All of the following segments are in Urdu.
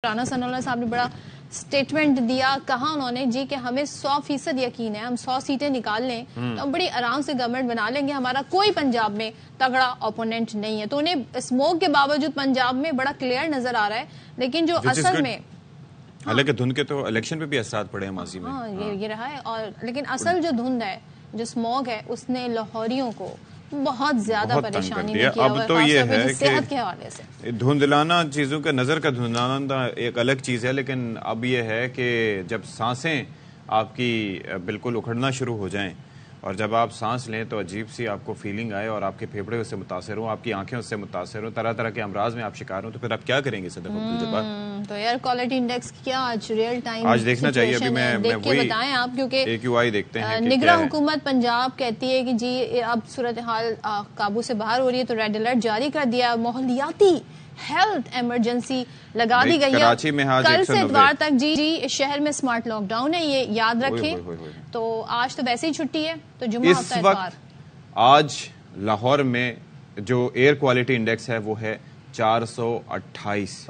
رانا ثناء اللہ صاحب نے بڑا سٹیٹمنٹ دیا. کہا انہوں نے جی کہ ہمیں 100% یقین ہے, ہم 100 سیٹیں نکال لیں تو ہم بڑی آرام سے گورنمنٹ بنا لیں گے, ہمارا کوئی پنجاب میں تگڑا اپوننٹ نہیں ہے. تو انہیں اسموک کے باوجود پنجاب میں بڑا کلیئر نظر آ رہا ہے, لیکن جو اصل میں حالانکہ دھند کے تو الیکشن پہ بھی اثرات پڑے ہیں ماضی میں. ہاں یہ رہا ہے, اور لیکن اصل جو دھند ہے, جو اسموک ہے, اس نے لاہوریوں کو بہت زیادہ پریشانی میں کیا. اب تو یہ ہے صحت کے حوالے سے دھندلانا چیزوں کا, نظر کا دھندلانا ایک الگ چیز ہے, لیکن اب یہ ہے کہ جب سانسیں آپ کی بالکل اکھڑنا شروع ہو جائیں اور جب آپ سانس لیں تو عجیب سی آپ کو فیلنگ آئے اور آپ کے پھیپھڑے اس سے متاثر ہوں, آپ کی آنکھیں اس سے متاثر ہوں, طرح طرح کے امراض میں آپ شکار ہوں, تو پھر آپ کیا کریں گے صدق عبدالجبار؟ تو ایئر کوالٹی انڈیکس کیا آج ریئل ٹائم آج دیکھنا چاہیے. ابھی میں وہی بتائیں آپ, کیونکہ AQI دیکھتے ہیں. نگراں حکومت پنجاب کہتی ہے کہ جی اب صورتحال قابو سے باہر ہو رہی ہے, تو ریڈ الرٹ جاری کر دیا, ماحولیاتی ہیلتھ ایمرجنسی لگا دی گئی ہے. کراچی میں کل سے اتوار تک جی شہر میں اسمارٹ لاک ڈاؤن ہے, یہ یاد رکھیں. تو آج تو ویسے ہی چھٹی ہے, تو جمعہ ہفتہ اتوار. آج لاہور میں جو ایئر کوالٹی انڈیکس ہے وہ ہے 428,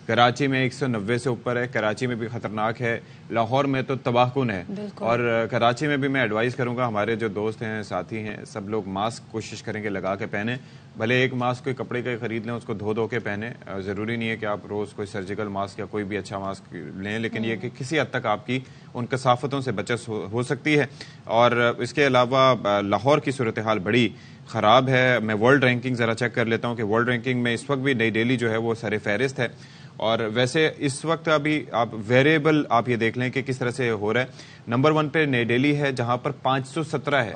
کراچی میں 190 سے اوپر ہے. کراچی میں بھی خطرناک ہے, لاہور میں تو تباہ کن ہے. اور کراچی میں بھی میں ایڈوائز کروں گا, ہمارے جو دوست ہیں, ساتھی ہیں, سب لوگ ماسک کوشش کریں گے لگا کے پہنیں. بھلے ایک ماسک کوئی کپڑے کا خرید لیں, اس کو دھو کے پہنیں. ضروری نہیں ہے کہ آپ روز کوئی سرجیکل ماسک یا کوئی بھی اچھا ماسک لیں, لیکن یہ کہ کسی حد تک آپ کی ان کثافتوں سے بچت ہو سکتی ہے. اور اس کے علاوہ لاہور کی صورتحال بڑی خراب ہے. میں ورلڈ رینکنگ ذرا چیک کر لیتا ہوں کہ ورلڈ رینکنگ میں اس وقت بھی نئی دہلی جو ہے وہ سر فہرست ہے. اور ویسے اس وقت ابھی آپ ویریبل آپ یہ دیکھ لیں کہ کس طرح سے ہو رہا ہے. نمبر 1 پہ نئی دہلی ہے جہاں پر 517 ہے,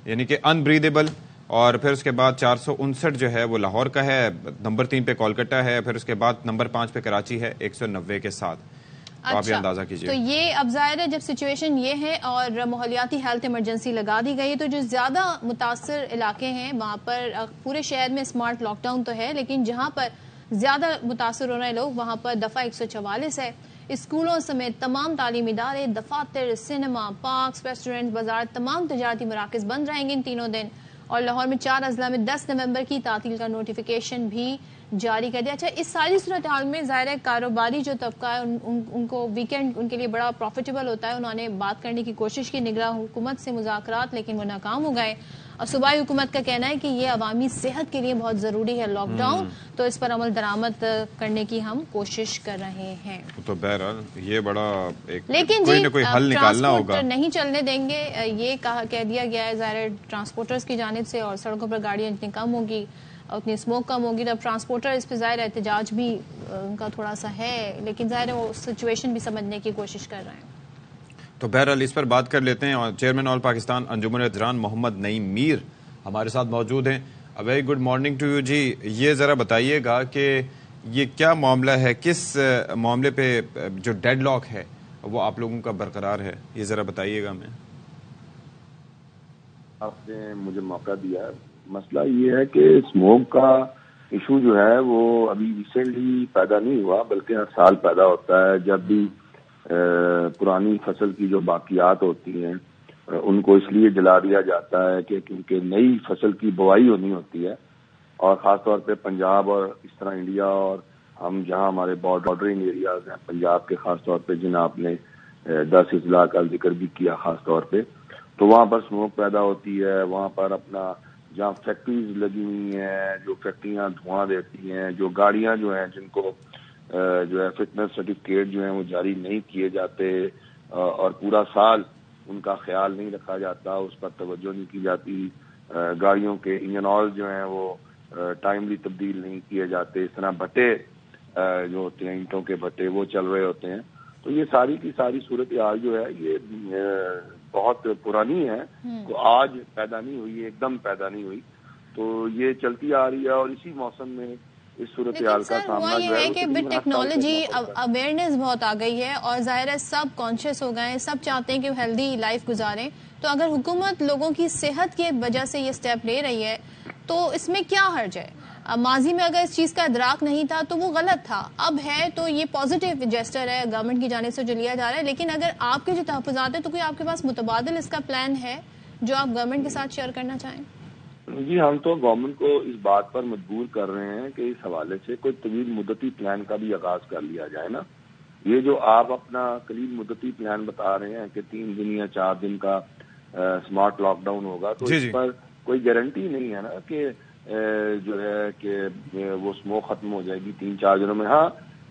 یعنی کہ انبریدیبل. اور پھر اس کے بعد 459 جو ہے وہ لاہور کا ہے. نمبر 3 پہ کولکتہ ہے. پھر اس کے بعد نمبر 5 پہ کراچی ہے 190 کے ساتھ. آپ یہ اندازہ کیجئے. تو یہ اب ظاہر ہے جب سچویشن یہ ہے اور ماحولیاتی ہیلتھ ایمرجنسی لگا دی گئی, تو جو زیادہ متاثر علاقے ہیں وہاں پر پورے شہر میں اسمارٹ لاک ڈاؤن تو ہے, لیکن جہاں پر زیادہ متاثر ہو رہے لوگ وہاں پر دفعہ 144 ہے. اسکولوں سمیت تمام تعلیمی ادارے, دفاتر, سینما, پارکس, ریسٹورینٹ, بازار, تمام تجارتی مراکز بند رہیں گے ان تینوں دن. اور لاہور میں 4 اضلاع میں 10 نومبر کی تعطیل کا نوٹیفیکیشن بھی جاری کر دیا. اچھا, اس ساری صورتحال میں ظاہر ہے کاروباری جو طبقہ ہے ان کو ویکینڈ ان کے لیے بڑا پروفیٹیبل ہوتا ہے. انہوں نے بات کرنے کی کوشش کی نگراں حکومت سے مذاکرات, لیکن وہ ناکام ہو گئے. اور صوبائی حکومت کا کہنا ہے کہ یہ عوامی صحت کے لیے بہت ضروری ہے لاک ڈاؤن, تو اس پر عمل درآمد کرنے کی ہم کوشش کر رہے ہیں. تو بہرحال یہ بڑا لیکن کوئی نہ کوئی حل نکالنا ہوگا. نہیں چلنے دیں گے, یہ کہہ دیا گیا ہے ظاہر ٹرانسپورٹرز کی جانب سے, اور سڑکوں پر گاڑیاں اتنی کم ہوگی, اتنی اسموک کم ہوگی, تو اب ٹرانسپورٹر اس پہ ظاہر احتجاج بھی ان کا تھوڑا سا ہے, لیکن ظاہر وہ سچویشن بھی سمجھنے کی کوشش کر رہے ہیں. تو بہرحال اس پر بات کر لیتے ہیں. چیئرمین آل پاکستان انجمن حضران محمد نعیم میر ہمارے ساتھ موجود ہیں. Very good morning to you جی. یہ ذرا بتائیے گا کہ یہ کیا معاملہ ہے, کس معاملے پہ جو ڈیڈ لاک ہے وہ آپ لوگوں کا برقرار ہے, یہ ذرا بتائیے گا ہمیں. آپ نے مجھے موقع دیا. مسئلہ یہ ہے کہ اسموک کا ایشو جو ہے وہ ابھی ریسنٹلی پیدا نہیں ہوا, بلکہ ہر سال پیدا ہوتا ہے. جب بھی پرانی فصل کی جو باقیات ہوتی ہیں ان کو اس لیے جلا دیا جاتا ہے کہ کیونکہ نئی فصل کی بوائی ہونی ہوتی ہے, اور خاص طور پہ پنجاب اور اس طرح انڈیا اور ہم جہاں ہمارے بارڈرنگ ایریاز ہیں پنجاب کے, خاص طور پہ جنہیں آپ نے 10 اضلاع کا ذکر بھی کیا خاص طور پہ, تو وہاں پر اسموک پیدا ہوتی ہے. وہاں پر اپنا جہاں فیکٹریز لگی ہوئی ہیں, جو فیکٹریاں دھواں دیتی ہیں, جو گاڑیاں جو ہیں جن کو جو ہے فٹنس سرٹیفکیٹ جو ہیں وہ جاری نہیں کیے جاتے, اور پورا سال ان کا خیال نہیں رکھا جاتا, اس پر توجہ نہیں کی جاتی. گاڑیوں کے انجن آئل جو ہیں وہ ٹائملی تبدیل نہیں کیے جاتے. اس طرح بھٹے جو ہوتے ہیں, اینٹوں کے بھٹے, وہ چل رہے ہوتے ہیں. تو یہ ساری کی ساری صورتحال جو ہے یہ بہت پرانی ہے, تو آج پیدا نہیں ہوئی, ایک دم پیدا نہیں ہوئی. تو یہ چلتی آ رہی ہے, اور اسی موسم میں اس صورتحال کا سامنا جو ہے کہ ٹیکنالوجی اویئرنیس بہت آ گئی ہے, اور ظاہر ہے سب کانشیس ہو گئے ہیں, سب چاہتے ہیں کہ ہیلدی لائف گزاریں. تو اگر حکومت لوگوں کی صحت کی وجہ سے یہ سٹیپ لے رہی ہے تو اس میں کیا حرج ہے؟ ماضی میں اگر اس چیز کا ادراک نہیں تھا تو وہ غلط تھا, اب ہے تو یہ پازیٹیو جیسٹر ہے گورنمنٹ کی جانب سے جو لیا جا رہا ہے. لیکن اگر آپ کے جو تحفظات ہیں تو کوئی آپ کے پاس متبادل اس کا پلان ہے جو آپ گورنمنٹ کے ساتھ شیئر کرنا چاہیں؟ جی ہم تو گورنمنٹ کو اس بات پر مجبور کر رہے ہیں کہ اس حوالے سے کوئی طویل مدتی پلان کا بھی آغاز کر لیا جائے نا. یہ جو آپ اپنا قلیل مدتی پلان بتا رہے ہیں کہ 3 دن یا 4 دن کا اسمارٹ لاک ڈاؤن ہوگا تو اس پر کوئی گارنٹی نہیں ہے نا کہ جو ہے کہ وہ اسموک ختم ہو جائے گی 3-4 دنوں میں. ہاں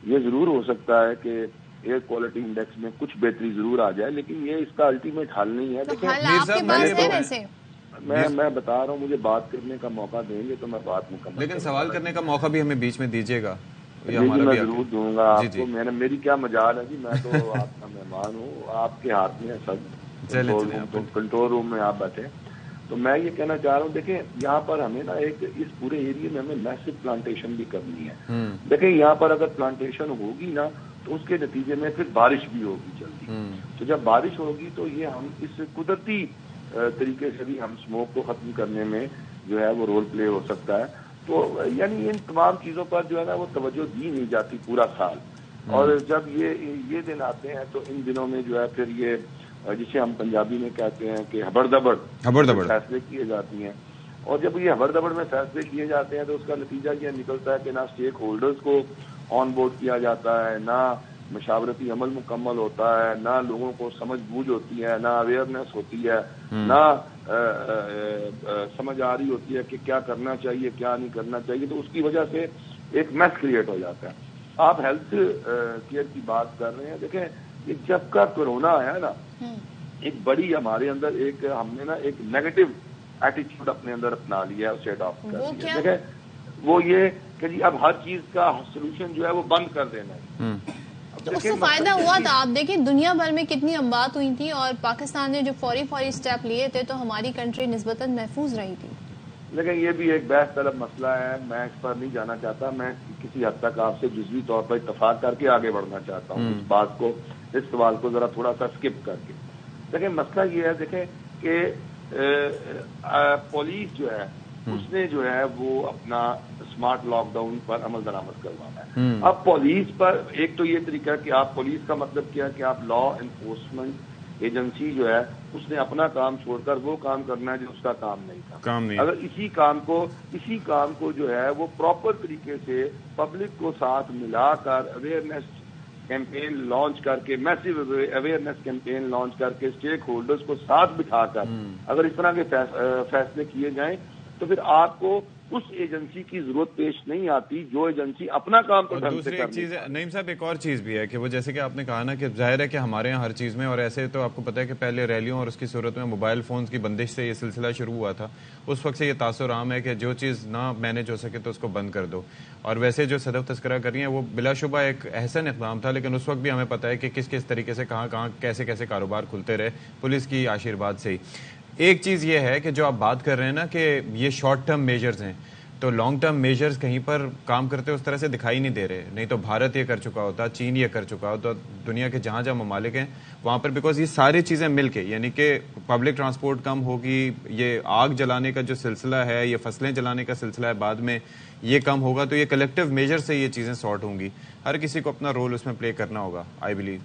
یہ ضرور ہو سکتا ہے کہ ایئر کوالٹی انڈیکس میں کچھ بہتری ضرور آ جائے, لیکن یہ اس کا الٹیمیٹ حل نہیں ہے. میں بتا رہا ہوں, مجھے بات کرنے کا موقع دیں گے تو میں بات مکمل, لیکن سوال کرنے کا موقع بھی ہمیں بیچ میں دیجیے گا. میں ضرور دوں گا آپ کو. میری کیا مجال ہے جی, میں تو آپ کا مہمان ہوں, آپ کے ہاتھ میں سب کنٹرول روم میں آپ بیٹھے. تو میں یہ کہنا چاہ رہا ہوں, دیکھیں یہاں پر ہمیں نا ایک اس پورے ایریے میں ہمیں میسو پلانٹیشن بھی کرنی ہے. دیکھیں یہاں پر اگر پلانٹیشن ہوگی نا تو اس کے نتیجے میں پھر بارش بھی ہوگی جلدی. تو جب بارش ہوگی تو یہ ہم اس قدرتی طریقے سے بھی ہم اسموک کو ختم کرنے میں جو ہے وہ رول پلے ہو سکتا ہے. تو یعنی ان تمام چیزوں پر جو ہے نا وہ توجہ دی نہیں جاتی پورا سال, اور جب یہ دن آتے ہیں تو ان دنوں میں جو ہے پھر یہ جسے ہم پنجابی میں کہتے ہیں کہ ہبڑ دبڑ فیصلے کیے جاتی ہیں. اور جب یہ ہبڑ دبڑ میں فیصلے کیے جاتے ہیں تو اس کا نتیجہ یہ نکلتا ہے کہ نہ اسٹیک ہولڈرز کو آن بورڈ کیا جاتا ہے, نہ مشاورتی عمل مکمل ہوتا ہے, نہ لوگوں کو سمجھ بوجھ ہوتی ہے, نہ اویئرنیس ہوتی ہے, نہ سمجھ آ رہی ہوتی ہے کہ کیا کرنا چاہیے کیا نہیں کرنا چاہیے. تو اس کی وجہ سے ایک میس کریٹ ہو جاتا ہے. آپ ہیلتھ کیئر کی بات کر رہے ہیں, دیکھیں جب کا کورونا آیا نا ایک بڑی ہمارے اندر ایک ہم نے نا ایک نیگیٹو ایٹیچیوڈ اپنے اندر اپنا لیا ہے, اسے اڈاپٹ کر لیا. دیکھیں وہ یہ کہ جی اب ہر چیز کا سولوشن جو ہے وہ بند کر دینا ہے. اس سے فائدہ ہوا تھا. آپ دیکھیں دنیا بھر میں کتنی اموات ہوئی تھی اور پاکستان نے جو فوری اسٹیپ لیے تھے تو ہماری کنٹری نسبتاً محفوظ رہی تھی. لیکن یہ بھی ایک بحث طلب مسئلہ ہے, میں اس پر نہیں جانا چاہتا. میں کسی حد تک آپ سے جزوی طور پر اتفاق کر کے آگے بڑھنا چاہتا ہوں اس بات کو, اس سوال کو ذرا تھوڑا سا اسکپ کر کے. دیکھیں مسئلہ یہ ہے, دیکھیں کہ پولیس جو ہے اس نے جو ہے وہ اپنا اسمارٹ لاک ڈاؤن پر عمل درآمد کروانا ہے. اب پولیس پر ایک تو یہ طریقہ ہے کہ آپ پولیس کا مطلب کیا کہ آپ لا انفورسمنٹ ایجنسی جو ہے اس نے اپنا کام چھوڑ کر وہ کام کرنا ہے جو اس کا کام نہیں تھا. اگر اسی کام کو جو ہے وہ پراپر طریقے سے پبلک کو ساتھ ملا کر اویئرنیس کیمپین لانچ کر کے, میسو اویئرنیس کیمپین لانچ کر کے اسٹیک ہولڈرز کو ساتھ بٹھا کر اگر اس طرح کے فیصلے کیے جائیں تو پھر آپ کو اس ایجنسی کی ضرورت پیش نہیں آتی جو ایجنسی اپنا کام تو ڈھنگ سے کرتی ہے. نعیم صاحب ایک اور چیز بھی ہے کہ وہ جیسے کہ آپ نے کہا نا کہ ظاہر ہے کہ ہمارے یہاں ہر چیز میں, اور ایسے تو آپ کو پتا ہے کہ پہلے ریلیوں اور اس کی صورت میں موبائل فونز کی بندش سے یہ سلسلہ شروع ہوا تھا. اس وقت سے یہ تاثر عام ہے کہ جو چیز نہ مینج ہو سکے تو اس کو بند کر دو. اور ویسے جو صدف تذکرہ کر رہی ہیں وہ بلا شبہ ایک احسن اقدام تھا, لیکن اس وقت بھی ہمیں پتا ہے کہ کس طریقے سے کہاں کیسے کاروبار کھلتے رہے پولیس کی آشیرواد سے ہی. ایک چیز یہ ہے کہ جو آپ بات کر رہے ہیں نا کہ یہ شارٹ ٹرم میجرز ہیں, تو لانگ ٹرم میجرز کہیں پر کام کرتے اس طرح سے دکھائی نہیں دے رہے. نہیں تو بھارت یہ کر چکا ہوتا, چین یہ کر چکا ہوتا, دنیا کے جہاں ممالک ہیں وہاں پر, بیکاز یہ ساری چیزیں مل کے, یعنی کہ پبلک ٹرانسپورٹ کم ہوگی, یہ آگ جلانے کا جو سلسلہ ہے, یہ فصلیں جلانے کا سلسلہ ہے بعد میں, یہ کم ہوگا. تو یہ کلیکٹیو میجر سے یہ چیزیں سارٹ ہوں گی. ہر کسی کو اپنا رول اس میں پلے کرنا ہوگا, آئی بلیو.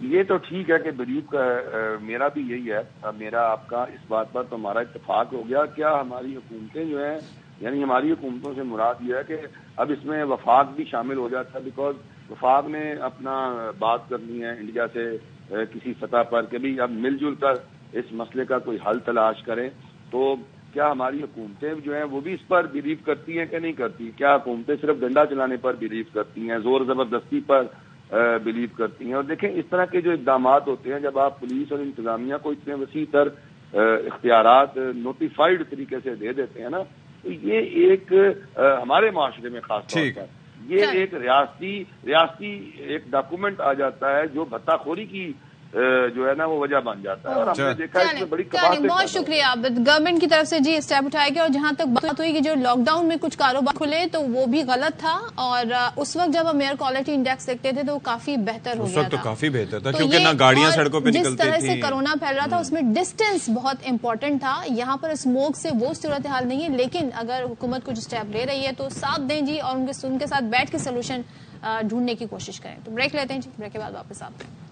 یہ تو ٹھیک ہے کہ بلیو کا میرا بھی یہی ہے, میرا آپ کا اس بات پر تو ہمارا اتفاق ہو گیا. کیا ہماری حکومتیں جو ہیں, یعنی ہماری حکومتوں سے مراد یہ ہے کہ اب اس میں وفاق بھی شامل ہو جاتا ہے, بیکاز وفاق نے اپنا بات کرنی ہے انڈیا سے کسی سطح پر کہ بھی اب مل جل کر اس مسئلے کا کوئی حل تلاش کریں. تو کیا ہماری حکومتیں جو ہیں وہ بھی اس پر بلیو کرتی ہیں کہ نہیں کرتی؟ کیا حکومتیں صرف ڈنڈا چلانے پر بلیو کرتی ہیں, زور زبردستی پر بلیو کرتی ہیں؟ اور دیکھیں اس طرح کے جو اقدامات ہوتے ہیں, جب آپ پولیس اور انتظامیہ کو اتنے وسیع تر اختیارات نوٹیفائڈ طریقے سے دے دیتے ہیں نا, تو یہ ایک ہمارے معاشرے میں خاص طور پر یہ ایک ریاستی ایک ڈاکومنٹ آ جاتا ہے جو بھتہ خوری کی جو ہے نا وہ وجہ بن جاتا ہے. اور ہم نے دیکھا ہے اس میں بڑی بہت شکریہ گورنمنٹ کی طرف سے جی اسٹیپ اٹھائے گئے. اور جہاں تک بات ہوئی کہ جو لاک ڈاؤن میں کچھ کاروبار کھلے تو وہ بھی غلط تھا, اور اس وقت جب ہم ایئر کوالٹی انڈیکس دیکھتے تھے تو وہ کافی بہتر ہو گیا تھا. تو کافی بہتر تھا کیونکہ نہ گاڑیاں سڑکوں پہ نکلتی تھیں. جس طرح سے کرونا پھیل رہا تھا اس میں ڈسٹینس بہت امپورٹنٹ تھا. یہاں پر اسموک سے وہ صورتحال نہیں ہے, لیکن اگر حکومت کچھ اسٹیپ لے رہی ہے تو ساتھ دیں جی, اور ان کے ساتھ بیٹھ کے سولوشن ڈھونڈنے کی کوشش کریں. تو بریک لیتے ہیں جی, بریک کے بعد واپس آتے ہیں.